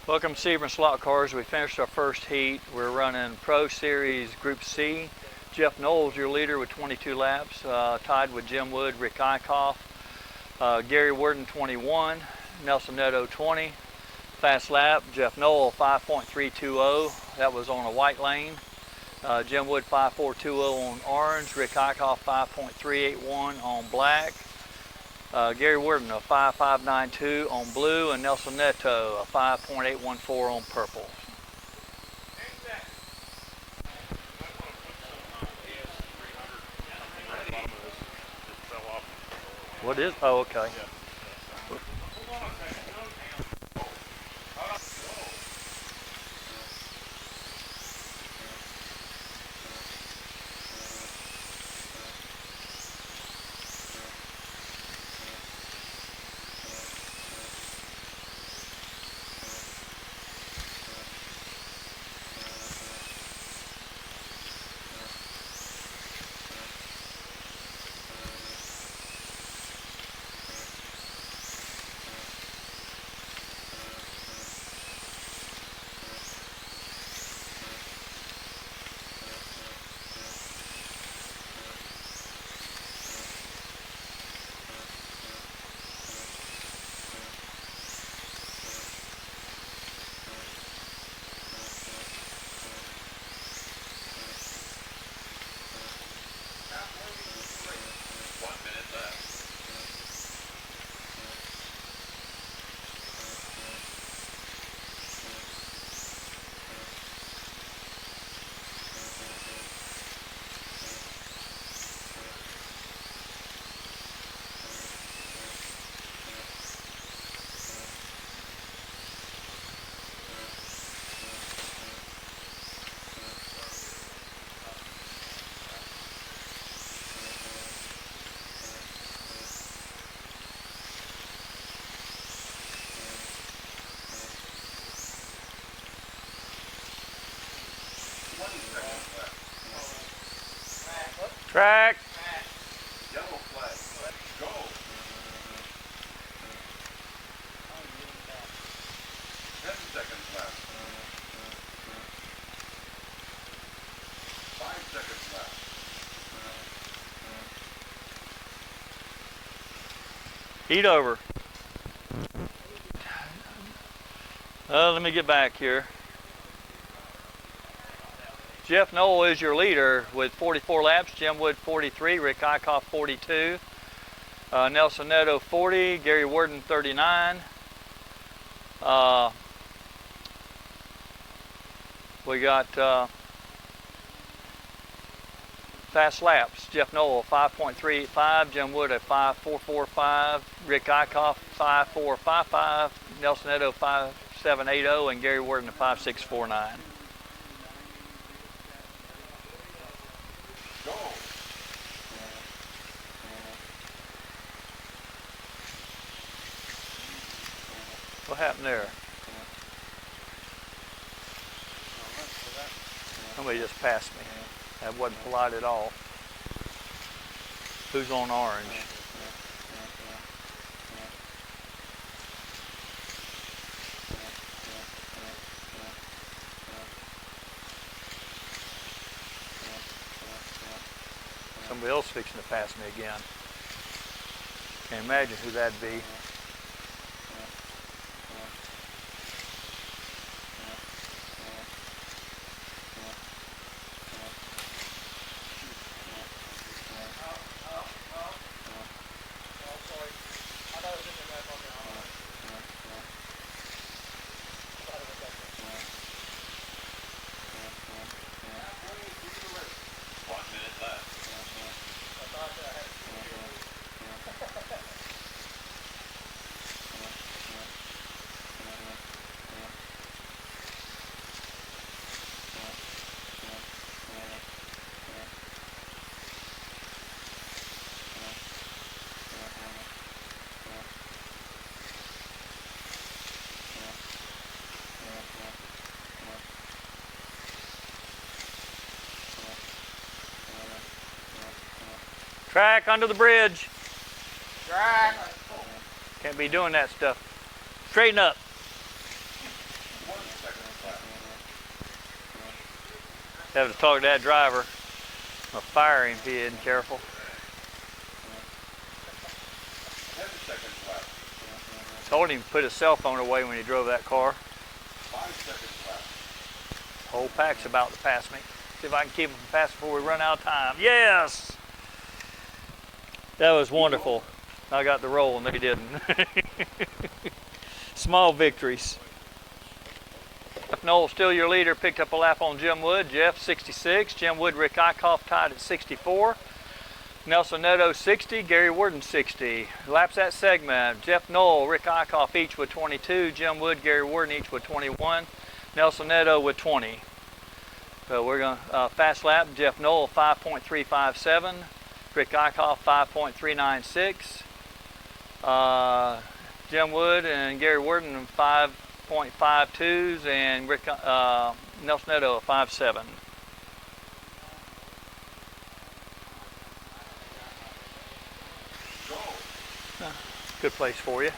Welcome to Sebring Slot Cars. We finished our first heat. We're running Pro Series Group C. Jeff Knowles, your leader, with 22 laps, tied with Jim Wood, Rick Eichhoff, Gary Worden 21, Nelson Netto 20. Fast lap, Jeff Knowles 5.320. That was on a white lane. Jim Wood 5.420 on orange. Rick Eichhoff 5.381 on black. Gary Worden a 5.592 on blue, and Nelson Netto a 5.814 on purple. What is? Oh, okay. Track. Yellow flag. Go. 10 seconds left. 5 seconds left. Heat over. Let me get back here. Jeff Knoll is your leader with 44 laps. Jim Wood 43, Rick Eichhoff 42, Nelson Netto 40, Gary Worden 39. We got fast laps. Jeff Knoll 5.385, Jim Wood at 5.445, Rick Eichhoff 5.455, Nelson Netto 5.780, and Gary Worden at 5.649. Go. What happened there? Somebody just passed me. That wasn't polite at all. Who's on orange? Somebody else fixing to pass me again. Can't imagine who that'd be. Track under the bridge. Track. Can't be doing that stuff. Straighten up. Have to talk to that driver. I'll fire him if he isn't careful. 10 seconds left. Told him to put his cell phone away when he drove that car. 5 seconds left. Whole pack's about to pass me. See if I can keep him from passing before we run out of time. Yes! That was wonderful. I got the roll and they didn't. Small victories. Jeff Knoll, still your leader, picked up a lap on Jim Wood. Jeff, 66. Jim Wood, Rick Eichhoff tied at 64. Nelson Netto, 60. Gary Worden, 60. Laps that segment. Jeff Knoll, Rick Eichhoff each with 22. Jim Wood, Gary Worden each with 21. Nelson Netto with 20. So we're going to fast lap. Jeff Knoll, 5.357. Rick Eichhoff, 5.396. Jim Wood and Gary Worden, 5.52s, and Nelson Netto, 5.7. Good place for you.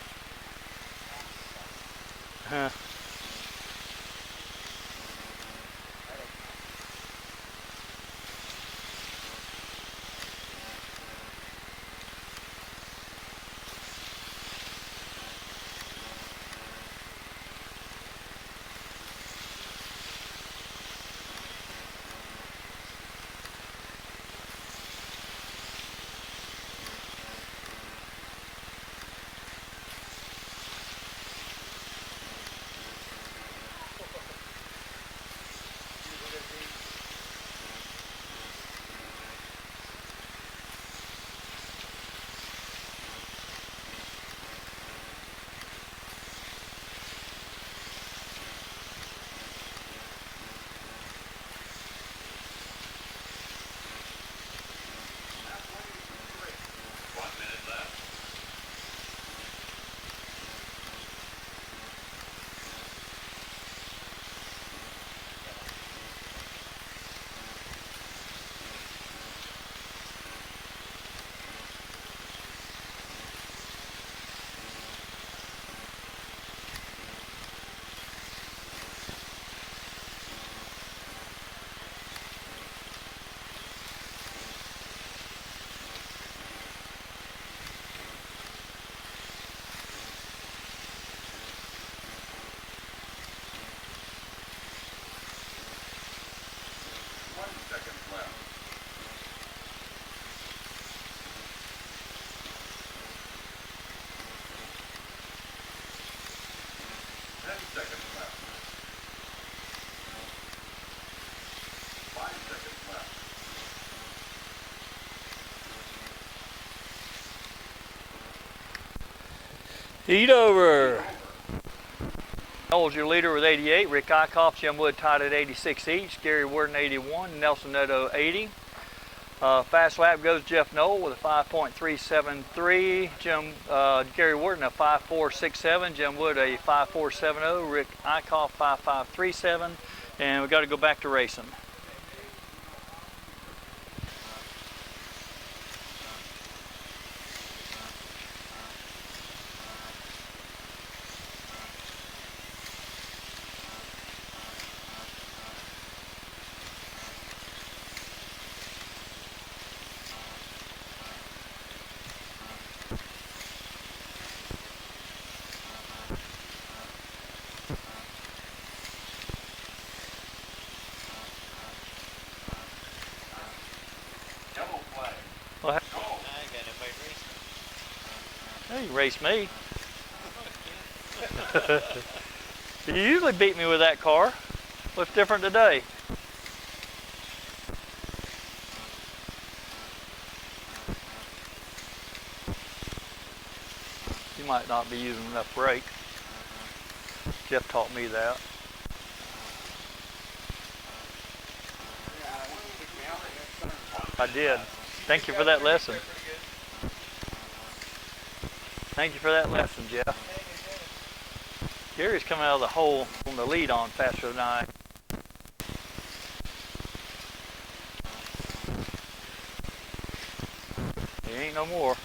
Heat over. Knowles, your leader with 88. Rick Eichhoff, Jim Wood tied at 86 each. Gary Worden, 81. Nelson Netto, 80. Fast lap goes Jeff Knoll with a 5.373. Gary Worden, a 5.467. Jim Wood, a 5.470. Rick Eichhoff, 5.537. And we got to go back to racing. Well, hey, you race me. You usually beat me with that car. What's different today? You might not be using enough brake. Jeff taught me that. I did. Thank you for that lesson. Thank you for that lesson, Jeff. Gary's coming out of the hole on the lead on faster than I. He ain't no more.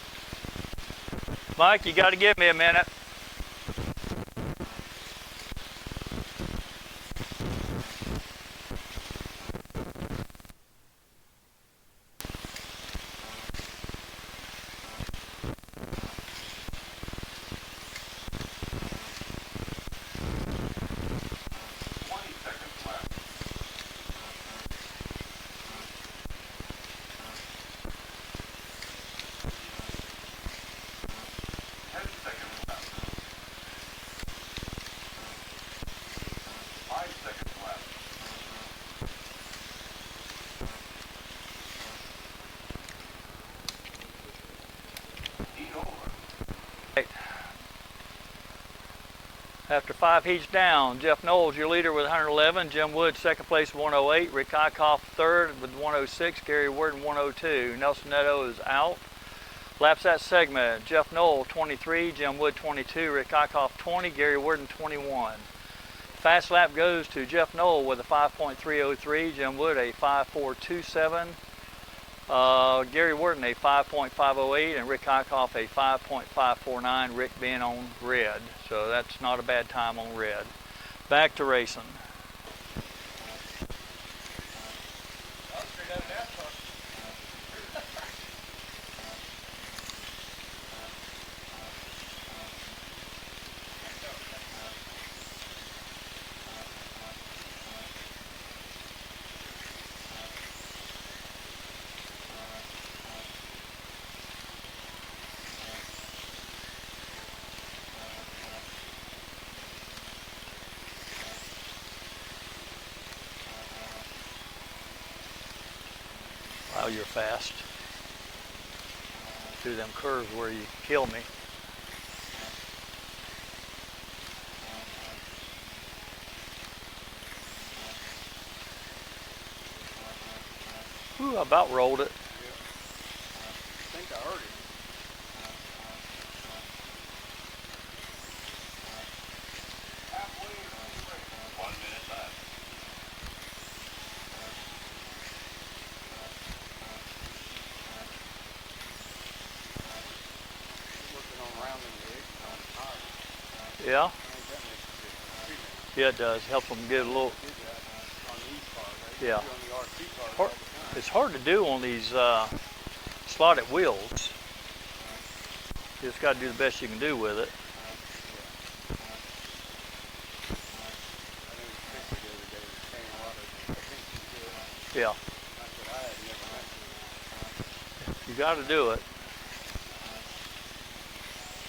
Mike, you got to give me a minute. After 5 heats down, Jeff Knowles, your leader with 111. Jim Wood, second place with 108. Rick Eichhoff, third with 106. Gary Worden, 102. Nelson Neto is out. Laps that segment, Jeff Knowles, 23. Jim Wood, 22. Rick Eichhoff, 20. Gary Worden, 21. Fast lap goes to Jeff Knowles with a 5.303. Jim Wood, a 5.427. Gary Worden, a 5.508, and Rick Eichhoff, a 5.549, Rick being on red. So that's not a bad time on red. Back to racing. Wow, you're fast. Through them curves where you kill me. Ooh, I about rolled it. Yeah. I think I heard it. Halfway through the race. 1 minute left. Working on rounding the egg on the tires. Yeah? I think that makes a difference. Yeah, it does. Helps them get a little. Did that on these cars. Yeah. On the RC cars all the time. It's hard to do on these slotted wheels. You just got to do the best you can do with it. Yeah. You got to do it.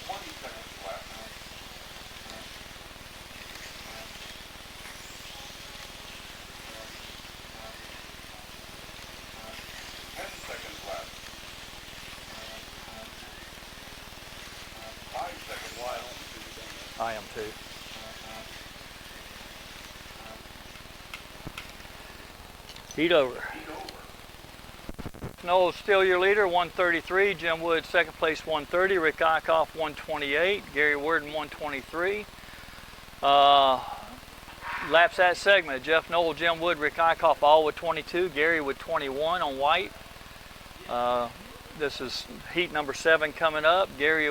20 seconds left. 10 seconds left. 5 seconds left. I am too. Heat over. Knowles still your leader, 133. Jim Wood, second place, 130. Rick Eichhoff, 128. Gary Worden, 123. Laps that segment. Jeff Knowles, Jim Wood, Rick Eichhoff, all with 22. Gary with 21 on white. This is heat number 7 coming up. Gary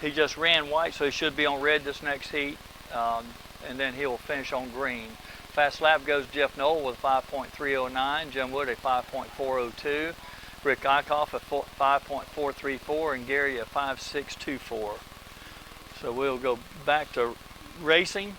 he just ran white, so he should be on red this next heat. And then he'll finish on green. Fast lap goes Jeff Knowles with 5.309, Jim Wood a 5.402, Rick Eichhoff a 5.434, and Gary a 5.624. So we'll go back to racing.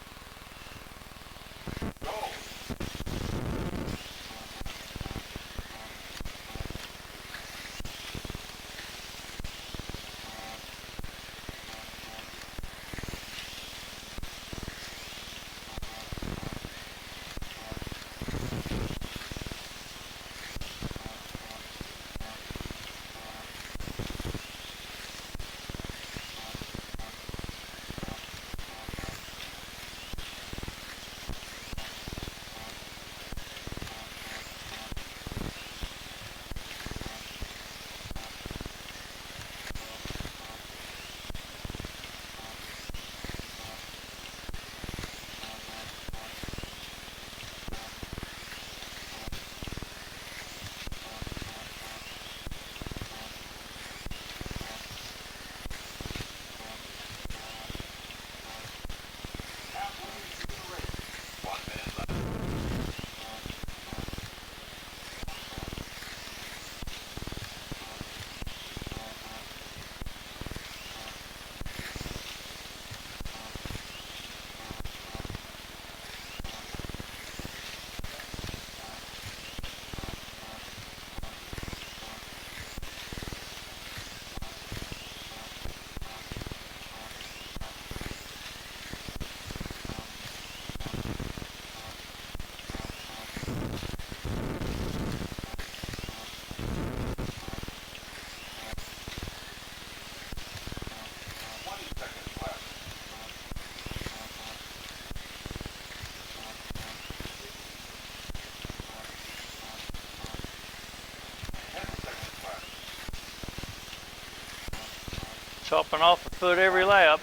chopping off a foot every lap,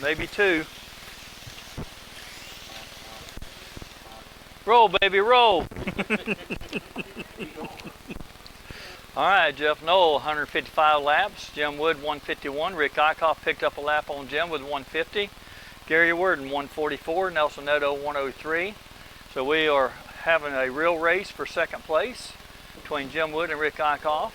maybe 2. Roll, baby, roll. All right, Jeff Knoll, 155 laps. Jim Wood, 151. Rick Eichhoff picked up a lap on Jim with 150. Gary Worden, 144. Nelson Netto, 103. So we are having a real race for second place between Jim Wood and Rick Eichhoff.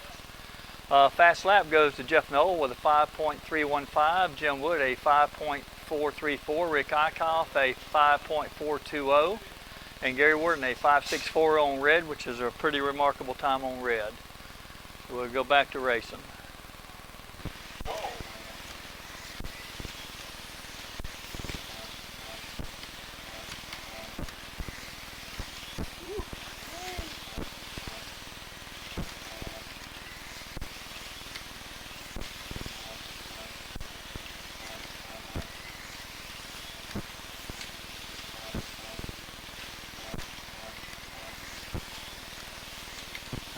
Fast lap goes to Jeff Knoll with a 5.315. Jim Wood, a 5.434. Rick Eichhoff, a 5.420. And Gary Worden, a 5.64 on red, which is a pretty remarkable time on red. So we'll go back to racing.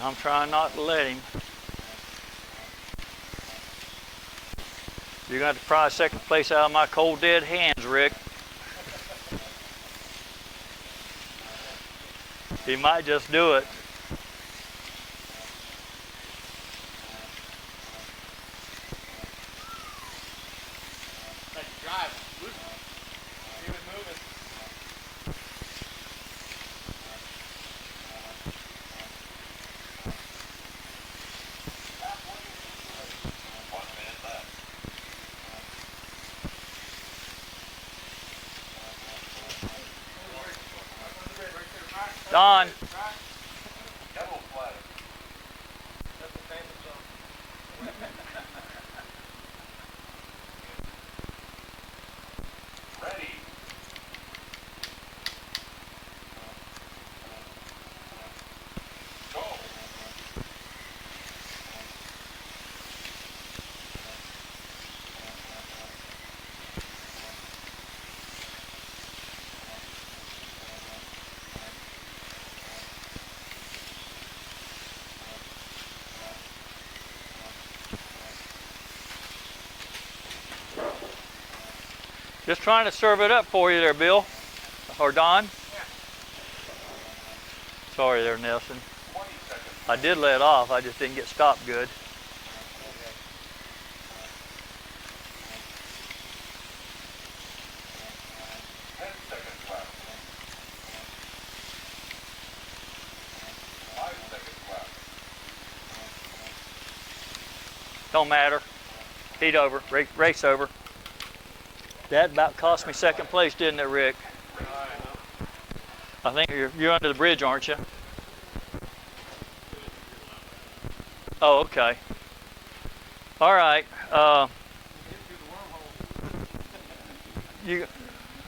I'm trying not to let him. You're going to have to pry second place out of my cold dead hands, Rick. He might just do it. Like drive. Keep it moving. Don. Yellow flag. Ready. Go. Just trying to serve it up for you there, Bill. Or Don. Yeah. Sorry there, Nelson. 20 seconds. I did let off, I just didn't get stopped good. 10 seconds left. 5 seconds left. Don't matter. Heat over, race over. That about cost me second place, didn't it, Rick? I think you're under the bridge, aren't you? Oh, okay. All right.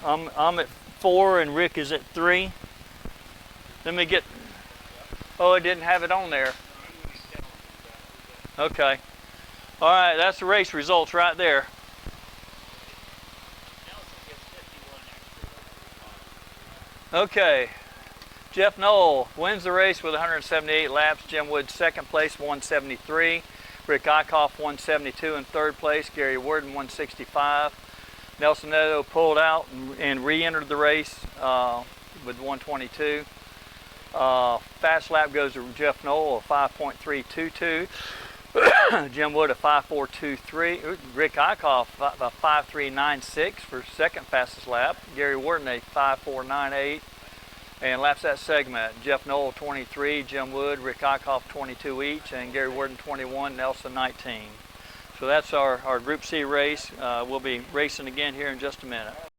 I'm at 4 and Rick is at 3. Let me get. Oh, I didn't have it on there. Okay. All right, that's the race results right there. Okay, Jeff Knoll wins the race with 178 laps. Jim Wood second place, 173. Rick Eichhoff 172 in third place. Gary Worden 165. Nelson Netto pulled out and re-entered the race with 122. Fast lap goes to Jeff Knoll, a 5.322. Jim Wood a 5.423. Rick Eichhoff a 5.396 for second fastest lap. Gary Worden a 5.498. And laps that segment. Jeff Knoll 23, Jim Wood, Rick Eichhoff 22 each, and Gary Worden 21, Nelson 19. So that's our Group C race. We'll be racing again here in just a minute.